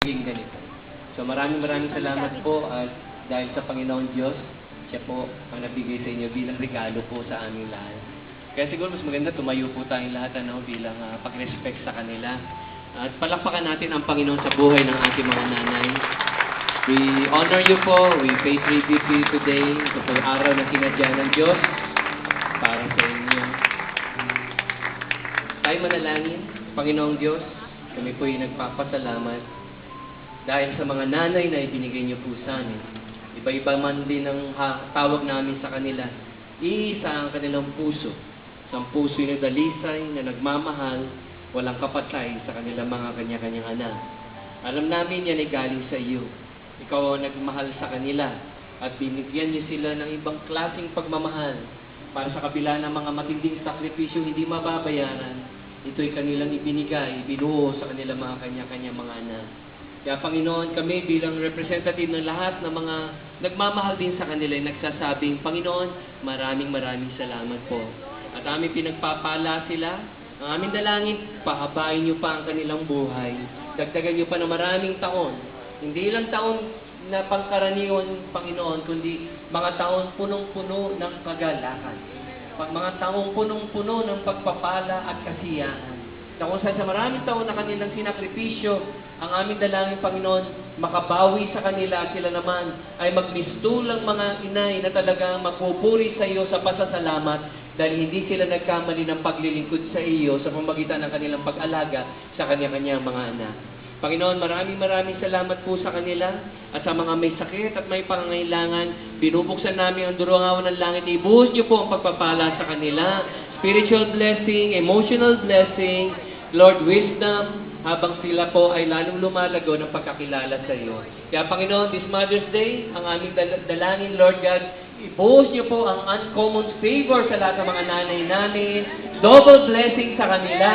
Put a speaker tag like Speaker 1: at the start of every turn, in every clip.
Speaker 1: maging ganito. So maraming salamat po at dahil sa Panginoon Diyos, siya po ang nabigay sa inyo bilang regalo po sa aming lahat. Kaya siguro mas maganda tumayo po tayong lahat bilang pag-respect sa kanila. At palakpakan natin ang Panginoon sa buhay ng ating mga nanay. We honor you po, we pay tribute to you today. Ito po yung araw na sinadya ng Diyos para sa inyo. Tayo manalangin, Panginoong Diyos, kami po yung nagpapasalamat dahil sa mga nanay na ibinigay niyo po sa amin. Iba-iba man din ang tawag namin sa kanila. Iisa ang kanilang puso. Isang puso na dalisay, na nagmamahal, walang kapatay sa kanilang mga kanya-kanyang anak. Alam namin yan ay galing sa iyo. Ikaw ang nagmahal sa kanila at binigyan niyo sila ng ibang klaseng pagmamahal para sa kabila ng mga matinding sakripisyo hindi mababayaran. Ito'y kanilang ibinigay, binuo sa kanilang mga kanya-kanyang mga anak. Kaya Panginoon, kami bilang representative ng lahat ng mga nagmamahal din sa kanila, nagsasabing, Panginoon, maraming salamat po. At aming pinagpapala sila, ang aming dalangin, pahabain niyo pa ang kanilang buhay. Dagdagan niyo pa ng maraming taon. Hindi lang taon na pangkaraniwan, Panginoon, kundi mga taon punong-puno ng kagalakan. Mga taong punong-puno ng pagpapala at kasiyahan. Na kung sa maraming taon na kanilang sinakripisyo, ang aming dalangin, Panginoon, makabawi sa kanila, sila naman ay magmistulang mga inay na talagang magpupuri sa iyo sa pasasalamat dahil hindi sila nagkamali ng paglilingkod sa iyo sa pamagitan ng kanilang pag-alaga sa kanya-kanyang mga anak. Panginoon, maraming salamat po sa kanila at sa mga may sakit at may pangangailangan. Binubuksan namin ang durungawan ng langit. Ibuhos niyo po ang pagpapala sa kanila. Spiritual blessing, emotional blessing, Lord, wisdom, habang sila po ay lalong lumalago ng pagkakilala sa iyo. Kaya Panginoon, this Mother's Day, ang aming dalangin, Lord God, ibuhos niyo po ang uncommon favor sa lahat ng mga nanay namin, double blessing sa kanila,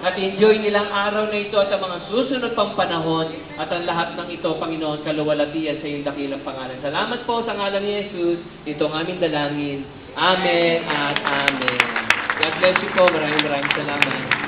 Speaker 1: at enjoy nilang araw na ito at ang mga susunod pang panahon, at ang lahat ng ito, Panginoon, kaluwalhatian sa iyong dakilang pangalan. Salamat po sa ngalan ni Jesus, ito ang aming dalangin. Amen at Amen. God bless you po. Maraming salamat.